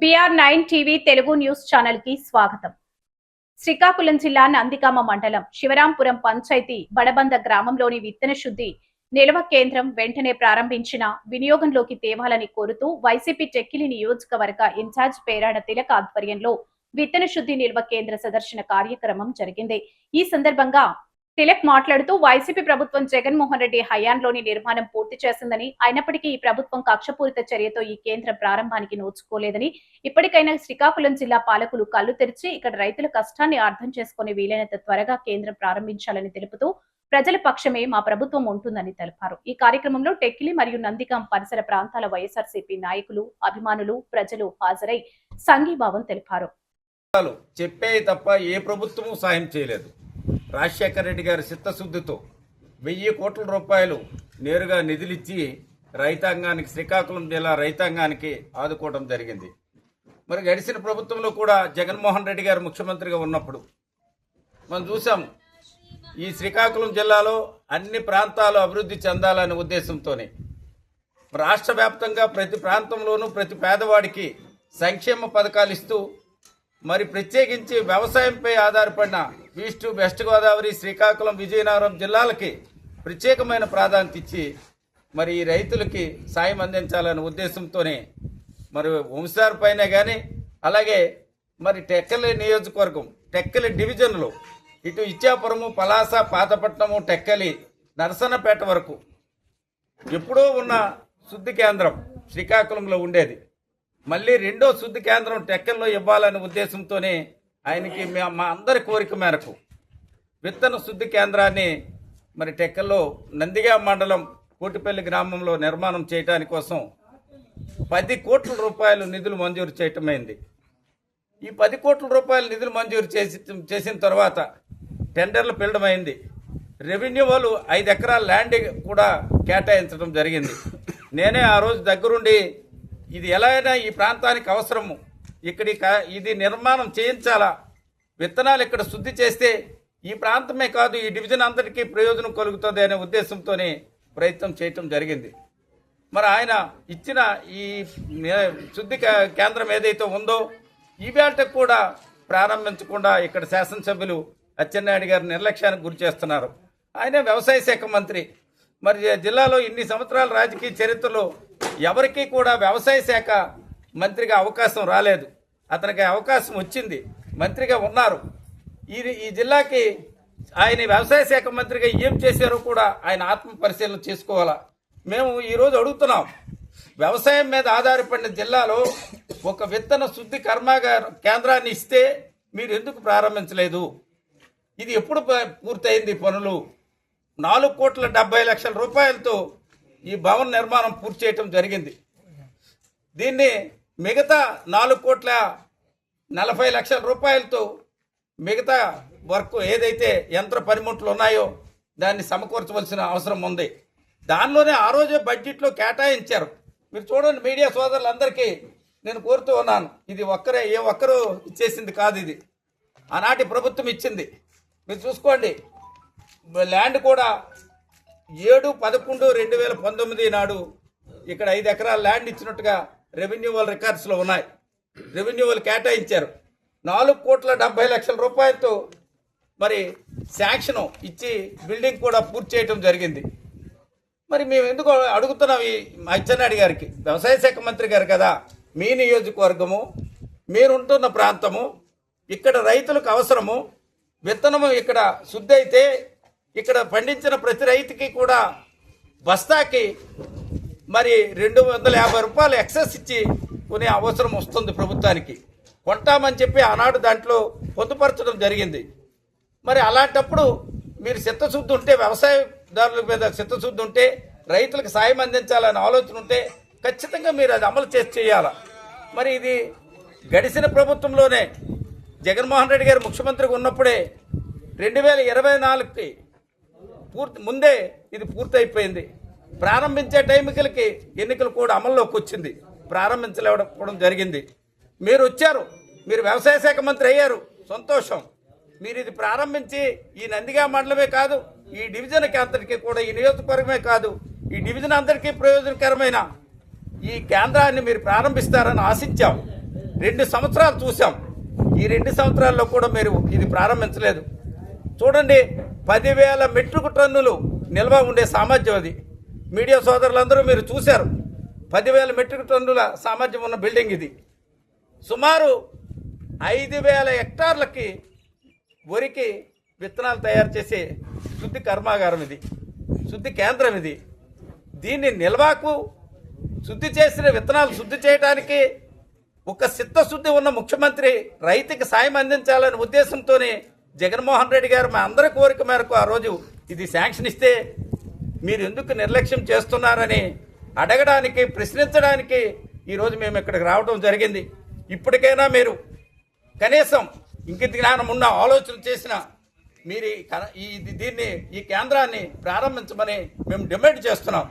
BR9 TV Telugu news channel కి స్వాగతం. శ్రీకాకుళం జిల్లా నందిగామ మండలం శివరాంపురం పంచాయతీ బడబంద గ్రామంలోని విత్తన శుద్ధి నిల్వ కేంద్రం వెంటనే ప్రారంభించిన వినియోగంలోకి తేవాలని కోరుతూ వైసీపీ టెక్కిలి నియోజకవర్గ ఇన్ఛార్జ్ పేరాడ తిలక్ ఆధ్వర్యంలో విత్తన శుద్ధి నిల్వ కేంద్ర ప్రదర్శన కార్యక్రమం జరిగింది. ఈ సందర్భంగా తిలక్ మాట్లాడుతూ వైసీపీ ప్రభుత్వం జగన్మోహన్ రెడ్డి హయాంలోని నిర్మాణం పూర్తి చేసిందని, అయినప్పటికీ ఈ ప్రభుత్వం కక్షపూరిత చర్యతో ఈ కేంద్రం ప్రారంభానికి నోచుకోలేదని, ఇప్పటికైనా శ్రీకాకుళం జిల్లా పాలకులు కళ్లు తెరిచి ఇక్కడ రైతుల కష్టాన్ని అర్థం చేసుకుని వీలైనంత త్వరగా కేంద్రం ప్రారంభించాలని తెలుపుతూ ప్రజల పక్షమే మా ప్రభుత్వం ఉంటుందని తెలిపారు. ఈ కార్యక్రమంలో టెక్కిలి మరియు నందిగాం పరిసర ప్రాంతాల వైఎస్ఆర్సీపీ నాయకులు, అభిమానులు, ప్రజలు హాజరై సంఘీభావం తెలిపారు. చెప్పే తప్ప ఏ ప్రభుత్వము సాయం చేయలేదు. రాజశేఖర రెడ్డి గారి చిత్తశుద్ధితో 1000 కోట్ల రూపాయలు నేరుగా నిధులిచ్చి రైతాంగానికి, శ్రీకాకుళం జిల్లా రైతాంగానికి ఆదుకోవడం జరిగింది. మరి గడిచిన ప్రభుత్వంలో కూడా జగన్మోహన్ రెడ్డి గారు ముఖ్యమంత్రిగా ఉన్నప్పుడు మనం చూసాం, ఈ శ్రీకాకుళం జిల్లాలో అన్ని ప్రాంతాలు అభివృద్ధి చెందాలనే ఉద్దేశంతోనే రాష్ట్ర వ్యాప్తంగా ప్రతి ప్రాంతంలోనూ ప్రతి పేదవాడికి సంక్షేమ పథకాలు ఇస్తూ, మరి ప్రత్యేకించి వ్యవసాయంపై ఆధారపడిన ఈస్ట్ వెస్ట్ గోదావరి, శ్రీకాకుళం, విజయనగరం జిల్లాలకి ప్రత్యేకమైన ప్రాధాన్యత ఇచ్చి మరి ఈ రైతులకి సాయం అందించాలనే ఉద్దేశంతోనే మరి వంశార్ పైన కానీ, అలాగే మరి టెక్కలి నియోజకవర్గం, టెక్కలి డివిజన్లో ఇటు ఇచ్చాపురము, పలాస, పాతపట్నము, టెక్కలి, నరసన్నపేట వరకు ఎప్పుడూ ఉన్న శుద్ధి కేంద్రం శ్రీకాకుళంలో ఉండేది. మళ్ళీ రెండో శుద్ధి కేంద్రం టెక్కల్లో ఇవ్వాలనే ఉద్దేశంతోనే ఆయనకి మా అందరి కోరిక మేరకు విత్తన శుద్ధి కేంద్రాన్ని మరి టెక్కల్లో నందిగామ మండలం కోటిపల్లి గ్రామంలో నిర్మాణం చేయడానికి కోసం 10 కోట్ల రూపాయలు నిధులు మంజూరు చేయటమైంది. ఈ 10 కోట్ల రూపాయల నిధులు మంజూరు చేసిన తర్వాత టెండర్లు పిలవడమైంది. రెవెన్యూ వాళ్ళు 5 ఎకరాల ల్యాండ్ కూడా కేటాయించడం జరిగింది. నేనే ఆ రోజు దగ్గరుండి ఇది ఎలా అయినా ఈ ప్రాంతానికి అవసరము, ఇది నిర్మాణం చేయించాలా, విత్తనాలు ఇక్కడ శుద్ధి చేస్తే ఈ ప్రాంతమే కాదు ఈ డివిజన్ అంతటికీ ప్రయోజనం కలుగుతుంది అనే ఉద్దేశంతోనే ప్రయత్నం చేయటం జరిగింది. మరి ఆయన ఇచ్చిన ఈ శుద్ధి కేంద్రం ఏదైతే ఉందో ఈవేళకు కూడా ప్రారంభించకుండా ఇక్కడ శాసనసభ్యులు అచ్చెన్నాయుడు గారి నిర్లక్ష్యానికి గురి చేస్తున్నారు. ఆయన వ్యవసాయ శాఖ మంత్రి. మరి జిల్లాలో ఇన్ని సంవత్సరాల రాజకీయ చరిత్రలో ఎవరికీ కూడా వ్యవసాయ శాఖ మంత్రిగా అవకాశం రాలేదు. అతనికి అవకాశం వచ్చింది, మంత్రిగా ఉన్నారు. ఈ జిల్లాకి ఆయన వ్యవసాయ శాఖ మంత్రిగా ఏం చేశారో కూడా ఆయన ఆత్మ పరిశీలన చేసుకోవాలా. మేము ఈరోజు అడుగుతున్నాం, వ్యవసాయం మీద ఆధారపడిన జిల్లాలో ఒక విత్తన శుద్ధి కర్మాగార కేంద్రాన్ని ఇస్తే మీరు ఎందుకు ప్రారంభించలేదు? ఇది ఎప్పుడు పూర్తయింది పనులు? 4,70,00,000 రూపాయలతో ఈ భవన నిర్మాణం పూర్తి చేయటం జరిగింది. దీన్ని మిగతా 4,40,00,000 రూపాయలతో మిగతా వర్క్ ఏదైతే యంత్ర పనిముట్లు ఉన్నాయో దాన్ని సమకూర్చవలసిన అవసరం ఉంది. దానిలోనే ఆ రోజే బడ్జెట్లో కేటాయించారు. మీరు చూడండి, మీడియా సోదరులందరికీ నేను కోరుతూ ఉన్నాను, ఇది ఏ ఒక్కరు ఇచ్చేసింది కాదు, ఇది ఆనాటి ప్రభుత్వం ఇచ్చింది. మీరు చూసుకోండి, ల్యాండ్ కూడా 7/11/2019 నాడు ఇక్కడ 5 ఎకరాల ల్యాండ్ ఇచ్చినట్టుగా రెవెన్యూ వాళ్ళ రికార్డ్స్లో ఉన్నాయి. రెవెన్యూ వాళ్ళు కేటాయించారు. 4,70,00,000 రూపాయలతో మరి శాంక్షన్ ఇచ్చి బిల్డింగ్ కూడా పూర్తి చేయడం జరిగింది. మరి మేము ఎందుకు అడుగుతున్నాం ఈ అచ్చెన్నాయుడు గారికి, వ్యవసాయ శాఖ మంత్రి గారు కదా, మీ నియోజకవర్గము, మీరుంటున్న ప్రాంతము, ఇక్కడ రైతులకు అవసరము, విత్తనము ఇక్కడ శుద్ధి అయితే ఇక్కడ పండించిన ప్రతి రైతుకి కూడా బస్తాకి మరి 250 రూపాయలు ఎక్సెస్ ఇచ్చి కొనే అవసరం వస్తుంది ప్రభుత్వానికి. కొంటామని చెప్పి ఆనాడు దాంట్లో పొందుపరచడం జరిగింది. మరి అలాంటప్పుడు మీరు చిత్తశుద్ధి ఉంటే, వ్యవసాయదారుల మీద చిత్తశుద్ధి ఉంటే, రైతులకు సాయం అందించాలనే ఆలోచన ఉంటే ఖచ్చితంగా మీరు అది అమలు చేయాలి. మరి ఇది గడిచిన ప్రభుత్వంలోనే జగన్మోహన్ రెడ్డి గారు ముఖ్యమంత్రిగా ఉన్నప్పుడే 2024కి ముందే ఇది పూర్తయిపోయింది. ప్రారంభించే టైంకి ఎన్నికలు కూడా అమల్లోకి వచ్చింది, ప్రారంభించలేకపోవడం జరిగింది. మీరు వచ్చారు, మీరు వ్యవసాయ శాఖ మంత్రి అయ్యారు, సంతోషం. మీరు ఇది ప్రారంభించి ఈ నందిగామ మండలమే కాదు, ఈ డివిజన్కి అంతటికీ కూడా, ఈ నియోజకవర్గమే కాదు, ఈ డివిజన్ అందరికీ ప్రయోజనకరమైన ఈ కేంద్రాన్ని మీరు ప్రారంభిస్తారని ఆశించాం. 2 సంవత్సరాలు చూసాం. ఈ 2 సంవత్సరాల్లో కూడా మీరు ఇది ప్రారంభించలేదు. చూడండి, 10,000 మెట్రిక్ టన్నులు నిల్వ ఉండే సామర్థ్యం అది. మీడియా సోదరులందరూ మీరు చూశారు. 10,000 మెట్రిక్ టన్నుల సామర్థ్యం ఉన్న బిల్డింగ్ ఇది. సుమారు 5,000 హెక్టార్లకి వరికి విత్తనాలు తయారు చేసే శుద్ధి కర్మాగారం ఇది, శుద్ధి కేంద్రం ఇది. దీన్ని నిల్వకు శుద్ధి చేసిన విత్తనాలు శుద్ధి చేయడానికి ఒక చిత్తశుద్ధి ఉన్న ముఖ్యమంత్రి రైతుకి సాయం అందించాలనే ఉద్దేశంతోనే జగన్మోహన్ రెడ్డి గారు మా అందరి కోరిక మేరకు ఆ రోజు ఇది శాంక్షన్ ఇస్తే మీరు ఎందుకు నిర్లక్ష్యం చేస్తున్నారని అడగడానికి, ప్రశ్నించడానికి ఈరోజు మేము ఇక్కడికి రావడం జరిగింది. ఇప్పటికైనా మీరు కనీసం ఇంక జ్ఞానం ఉన్న ఆలోచన చేసిన మీరు ఈ కేంద్రాన్ని ప్రారంభించమని మేము డిమాండ్ చేస్తున్నాం.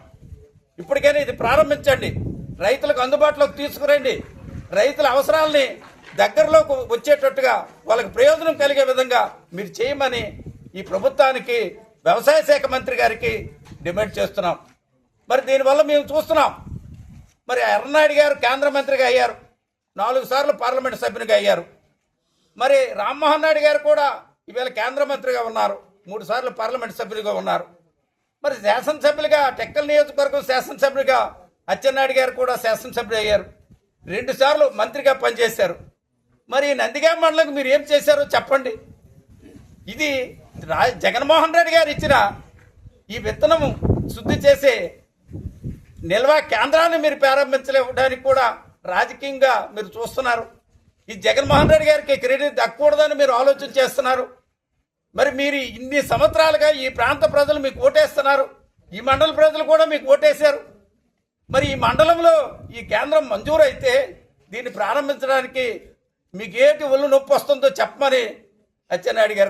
ఇప్పటికైనా ఇది ప్రారంభించండి, రైతులకు అందుబాటులోకి తీసుకురండి, రైతుల అవసరాలని దగ్గరలోకి వచ్చేటట్టుగా వాళ్ళకి ప్రయోజనం కలిగే విధంగా మీరు చేయమని ఈ ప్రభుత్వానికి, వ్యవసాయ శాఖ మంత్రి గారికి డిమాండ్ చేస్తున్నాం. మరి దీనివల్ల మేము చూస్తున్నాం, మరి ఎర్రనాయుడు గారు కేంద్ర మంత్రిగా అయ్యారు, 4 సార్లు పార్లమెంట్ సభ్యునిగా అయ్యారు. మరి రామ్మోహన్ నాయుడు గారు కూడా ఈవేళ కేంద్ర మంత్రిగా ఉన్నారు, 3 సార్లు పార్లమెంట్ సభ్యులుగా ఉన్నారు. మరి శాసనసభ్యులుగా టెక్కల్ నియోజకవర్గం శాసనసభ్యులుగా అచ్చెన్నాయుడు గారు కూడా శాసనసభ్యులు అయ్యారు, 2 సార్లు మంత్రిగా పనిచేశారు. మరి నందిగామ మండలంకి మీరు ఏం చేశారో చెప్పండి. ఇది జగన్మోహన్ రెడ్డి గారు ఇచ్చిన ఈ విత్తనం శుద్ధి చేసే నిల్వ కేంద్రాన్ని మీరు ప్రారంభించలేవడానికి కూడా రాజకీయంగా మీరు చూస్తున్నారు. ఈ జగన్మోహన్ రెడ్డి గారికి క్రెడిట్ దక్కకూడదని మీరు ఆలోచన చేస్తున్నారు. మరి మీరు ఇన్ని సంవత్సరాలుగా ఈ ప్రాంత ప్రజలు మీకు ఓటేస్తున్నారు, ఈ మండల ప్రజలు కూడా మీకు ఓటేశారు. మరి ఈ మండలంలో ఈ కేంద్రం మంజూరు అయితే దీన్ని ప్రారంభించడానికి మీకు ఏటి ఒళ్ళు నొప్పి వస్తుందో చెప్పమని అచ్చెన్నాయుడు గారికి